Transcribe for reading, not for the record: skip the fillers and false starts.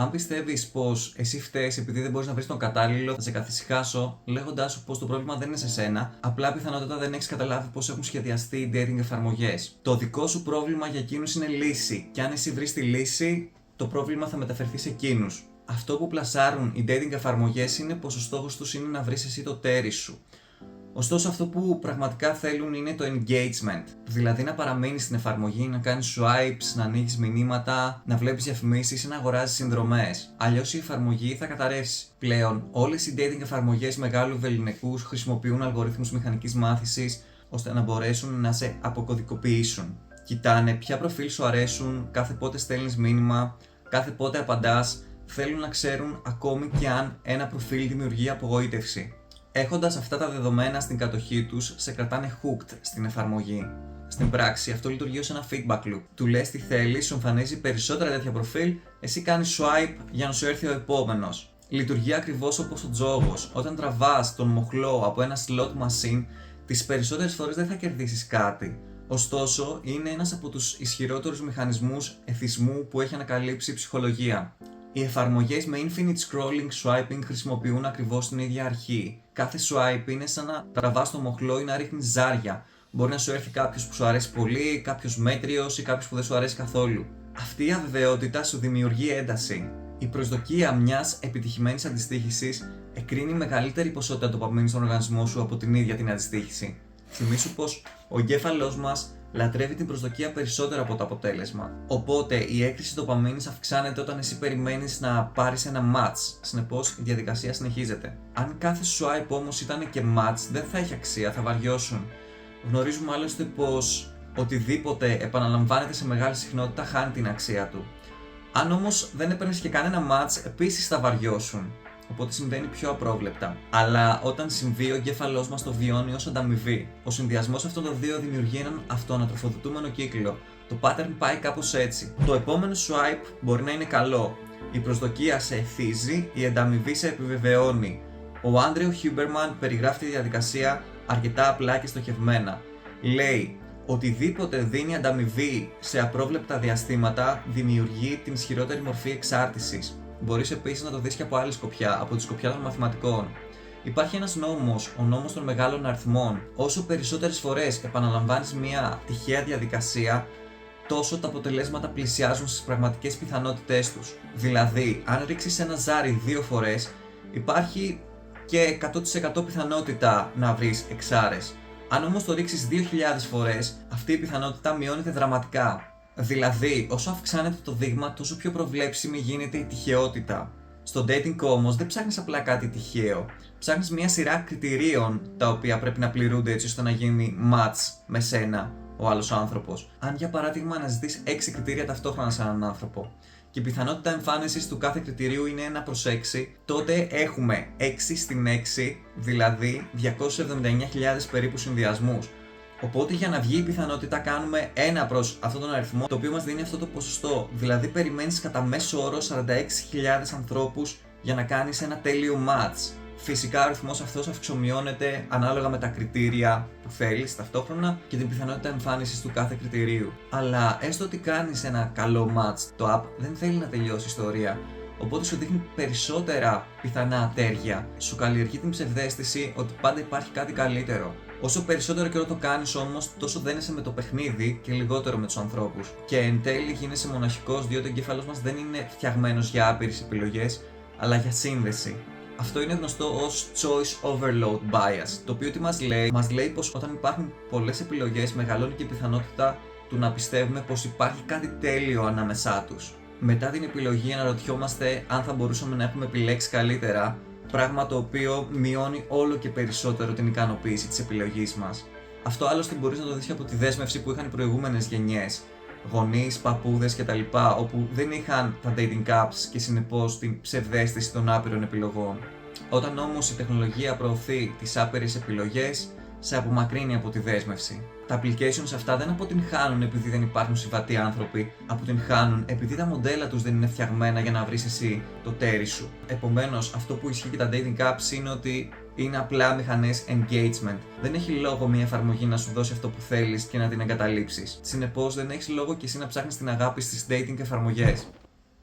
Αν πιστεύεις πως εσύ φταίς επειδή δεν μπορείς να βρεις τον κατάλληλο, θα σε καθησυχάσω λέγοντάς σου πως το πρόβλημα δεν είναι σε σένα, απλά πιθανότατα δεν έχεις καταλάβει πως έχουν σχεδιαστεί οι dating εφαρμογές. Το δικό σου πρόβλημα για εκείνους είναι λύση, και αν εσύ βρεις τη λύση, το πρόβλημα θα μεταφερθεί σε εκείνους. Αυτό που πλασάρουν οι dating εφαρμογές είναι πως ο στόχος τους είναι να βρεις εσύ το τέρι σου. Ωστόσο, αυτό που πραγματικά θέλουν είναι το engagement. Δηλαδή να παραμείνεις στην εφαρμογή, να κάνεις swipes, να ανοίγεις μηνύματα, να βλέπεις διαφημίσεις ή να αγοράζεις συνδρομές. Αλλιώς η εφαρμογή θα καταρρεύσει. Πλέον, όλες οι dating εφαρμογές μεγάλου βεληνικούς χρησιμοποιούν αλγορίθμους μηχανικής μάθησης ώστε να μπορέσουν να σε αποκωδικοποιήσουν. Κοιτάνε ποια προφίλ σου αρέσουν, κάθε πότε στέλνεις μήνυμα, κάθε πότε απαντάς. Θέλουν να ξέρουν ακόμη και αν ένα προφίλ δημιουργεί απογοήτευση. Έχοντας αυτά τα δεδομένα στην κατοχή τους, σε κρατάνε hooked στην εφαρμογή. Στην πράξη, αυτό λειτουργεί ως ένα feedback loop. Του λες τι θέλεις, σου εμφανίζει περισσότερα τέτοια προφίλ, εσύ κάνεις swipe για να σου έρθει ο επόμενος. Λειτουργεί ακριβώς όπως ο τζόγος. Όταν τραβάς τον μοχλό από ένα slot machine, τις περισσότερες φορές δεν θα κερδίσεις κάτι. Ωστόσο, είναι ένας από τους ισχυρότερους μηχανισμούς εθισμού που έχει ανακαλύψει η ψυχολογία. Οι εφαρμογές με infinite scrolling swiping χρησιμοποιούν ακριβώς την ίδια αρχή. Κάθε swipe είναι σαν να τραβάς το μοχλό ή να ρίχνεις ζάρια. Μπορεί να σου έρθει κάποιος που σου αρέσει πολύ, κάποιος μέτριος ή κάποιος που δεν σου αρέσει καθόλου. Αυτή η αβεβαιότητα σου δημιουργεί ένταση. Η προσδοκία μιας επιτυχημένης αντιστοίχησης εκρίνει μεγαλύτερη ποσότητα ντοπαμίνης στον οργανισμό σου από την ίδια την αντιστοίχηση. Θυμήσου πως ο εγκέφαλός μας λατρεύει την προσδοκία περισσότερο από το αποτέλεσμα. Οπότε η έκρηση ντοπαμίνης αυξάνεται όταν εσύ περιμένεις να πάρεις ένα match. Συνεπώς η διαδικασία συνεχίζεται. Αν κάθε swipe όμως ήταν και match, δεν θα έχει αξία, θα βαριώσουν. Γνωρίζουμε άλλωστε πως οτιδήποτε επαναλαμβάνεται σε μεγάλη συχνότητα χάνει την αξία του. Αν όμως δεν έπαιρνες και κανένα match, επίσης θα βαριώσουν. Οπότε συμβαίνει πιο απρόβλεπτα. Αλλά όταν συμβεί, ο εγκέφαλός μας το βιώνει ως ανταμοιβή. Ο συνδυασμός αυτών των δύο δημιουργεί έναν αυτοανατροφοδοτούμενο κύκλο. Το pattern πάει κάπως έτσι. Το επόμενο swipe μπορεί να είναι καλό. Η προσδοκία σε εθίζει, η ανταμοιβή σε επιβεβαιώνει. Ο Άντρεο Χιούμπερμαν περιγράφει τη διαδικασία αρκετά απλά και στοχευμένα. Λέει: οτιδήποτε δίνει ανταμοιβή σε απρόβλεπτα διαστήματα δημιουργεί την ισχυρότερη μορφή εξάρτησης. Μπορείς επίσης να το δεις και από άλλη σκοπιά, από τη σκοπιά των μαθηματικών. Υπάρχει ένας νόμος, ο νόμος των μεγάλων αριθμών. Όσο περισσότερες φορές επαναλαμβάνεις μια τυχαία διαδικασία, τόσο τα αποτελέσματα πλησιάζουν στις πραγματικές πιθανότητές τους. Δηλαδή, αν ρίξεις ένα ζάρι 2 φορές, υπάρχει και 100% πιθανότητα να βρεις εξάρες. Αν όμως το ρίξεις 2.000 φορές, αυτή η πιθανότητα μειώνεται δραματικά. Δηλαδή, όσο αυξάνεται το δείγμα, τόσο πιο προβλέψιμη γίνεται η τυχαιότητα. Στο dating όμως δεν ψάχνεις απλά κάτι τυχαίο. Ψάχνεις μια σειρά κριτηρίων τα οποία πρέπει να πληρούνται έτσι ώστε να γίνει match με σένα ο άλλος άνθρωπος. Αν για παράδειγμα αναζητείς 6 κριτήρια ταυτόχρονα σε έναν άνθρωπο και η πιθανότητα εμφάνισης του κάθε κριτηρίου είναι 1/6, τότε έχουμε 6 στην 6, δηλαδή 279.000 περίπου συνδυασμούς. Οπότε για να βγει η πιθανότητα κάνουμε 1 προς αυτόν τον αριθμό, το οποίο μας δίνει αυτό το ποσοστό. Δηλαδή περιμένεις κατά μέσο όρο 46.000 ανθρώπους για να κάνεις ένα τέλειο match. Φυσικά ο αριθμός αυτός αυξομειώνεται ανάλογα με τα κριτήρια που θέλεις ταυτόχρονα και την πιθανότητα εμφάνισης του κάθε κριτηρίου. Αλλά έστω ότι κάνεις ένα καλό match, το app δεν θέλει να τελειώσει η ιστορία. Οπότε σου δείχνει περισσότερα πιθανά ατέρια. Σου καλλιεργεί την ψευδαίσθηση ότι πάντα υπάρχει κάτι καλύτερο. Όσο περισσότερο καιρό το κάνεις όμως, τόσο δένεσαι με το παιχνίδι και λιγότερο με τους ανθρώπους. Και εν τέλει γίνεσαι μοναχικός, διότι ο εγκέφαλος μας δεν είναι φτιαγμένος για άπειρες επιλογές, αλλά για σύνδεση. Αυτό είναι γνωστό ως choice overload bias, το οποίο τι μας λέει πως όταν υπάρχουν πολλές επιλογές, μεγαλώνει και η πιθανότητα του να πιστεύουμε πως υπάρχει κάτι τέλειο ανάμεσά τους. Μετά την επιλογή αναρωτιόμαστε αν θα μπορούσαμε να έχουμε επιλέξει καλύτερα, πράγμα το οποίο μειώνει όλο και περισσότερο την ικανοποίηση της επιλογής μας. Αυτό άλλωστε μπορείς να το δεις και από τη δέσμευση που είχαν οι προηγούμενες γενιές. Γονείς, παππούδες κτλ. Όπου δεν είχαν τα dating apps και συνεπώς την ψευδαίσθηση των άπειρων επιλογών. Όταν όμως η τεχνολογία προωθεί τις άπειρες επιλογές, σε απομακρύνει από τη δέσμευση. Τα applications αυτά δεν αποτυγχάνουν επειδή δεν υπάρχουν συμβατοί άνθρωποι, αποτυγχάνουν επειδή τα μοντέλα τους δεν είναι φτιαγμένα για να βρεις εσύ το τέρι σου. Επομένως, αυτό που ισχύει και τα dating apps είναι ότι είναι απλά μηχανές engagement. Δεν έχει λόγο μια εφαρμογή να σου δώσει αυτό που θέλεις και να την εγκαταλείψεις. Συνεπώς, δεν έχει λόγο και εσύ να ψάχνεις την αγάπη στις dating εφαρμογές.